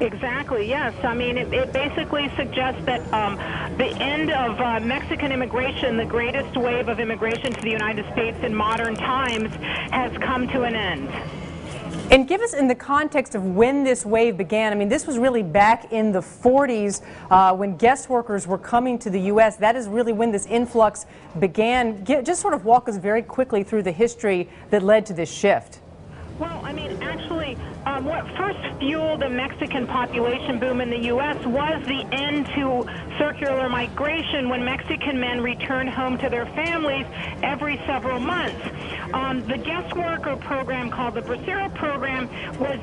Exactly, yes. I mean, it basically suggests that the end of Mexican immigration, the greatest wave of immigration to the United States in modern times, has come to an end. And give us in the context of when this wave began. I mean, this was really back in the 40s when guest workers were coming to the U.S. That is really when this influx began. Just sort of walk us very quickly through the history that led to this shift. Well, I mean, actually, what first fueled the Mexican population boom in the U.S. was the end to circular migration when Mexican men returned home to their families every several months. The guest worker program called the Cero program was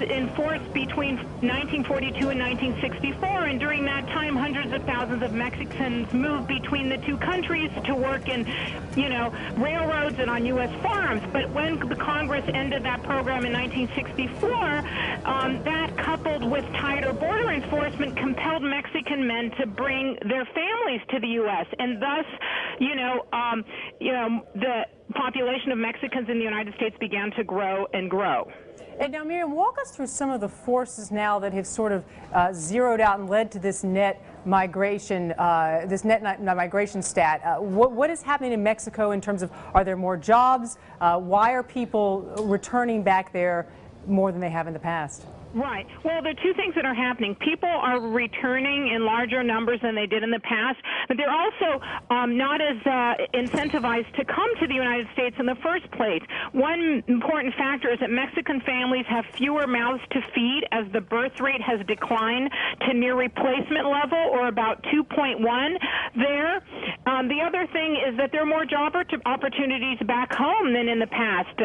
in force between 1942 and 1964, and during that time, hundreds of thousands of Mexicans moved between the two countries to work in, railroads and on U.S. farms. But when the Congress ended that program in 1964, that coupled with tighter border enforcement compelled Mexican men to bring their families to the U.S. and thus, the population of Mexicans in the United States began to grow and grow. And now, Miriam, walk us through some of the forces now that have sort of zeroed out and led to this net migration, migration stat. What is happening in Mexico in terms of, are there more jobs? Why are people returning back there more than they have in the past? Right. Well, there are two things that are happening. People are returning in larger numbers than they did in the past, but they're also not as incentivized to come to the United States in the first place. One important factor is that Mexican families have fewer mouths to feed as the birth rate has declined to near replacement level, or about 2.1 there. The other thing is that there are more job opportunities back home than in the past.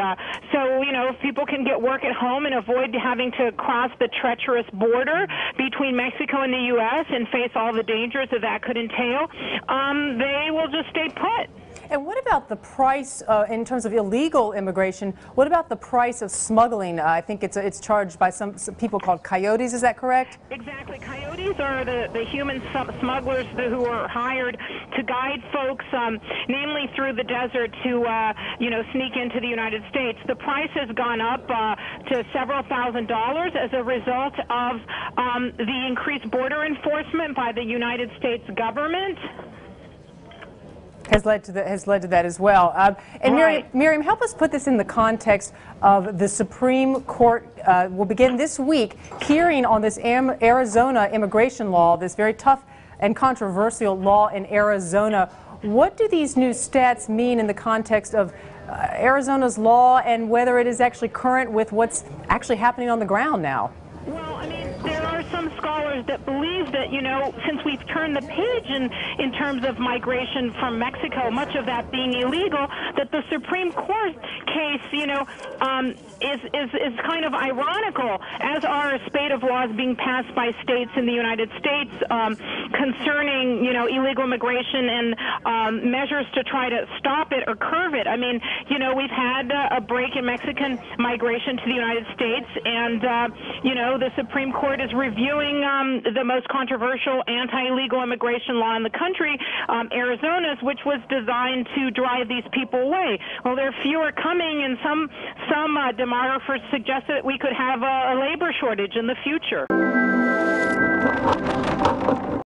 So, if people can get work at home and avoid having to cross the treacherous border between Mexico and the U.S. and face all the dangers that could entail, they will just stay put. And what about the price in terms of illegal immigration? What about the price of smuggling? I think it's charged by some people called coyotes. Is that correct? Exactly. Coyotes are the human smugglers who are hired to guide folks, namely through the desert, to sneak into the United States. The price has gone up to several $1,000s as a result of the increased border enforcement by the United States government. Has led to that as well. And right. Miriam, help us put this in the context of the Supreme Court will begin this week hearing on this Arizona immigration law, this very tough and controversial law in Arizona. What do these new stats mean in the context of Arizona's law and whether it is actually current with what's actually happening on the ground now? Well, I mean, there are some scholars that believe that, since we've turned the page in terms of migration from Mexico, much of that being illegal, that the Supreme Court case, is kind of ironical, as are a spate of laws being passed by states in the United States concerning, illegal immigration and measures to try to stop it or curb it. I mean, we've had a break in Mexican migration to the United States, and, the Supreme Court is reviewing the most controversial anti-illegal immigration law in the country, Arizona's, which was designed to drive these people away. Well, there are fewer coming, and some demographers suggest that we could have a labor shortage in the future.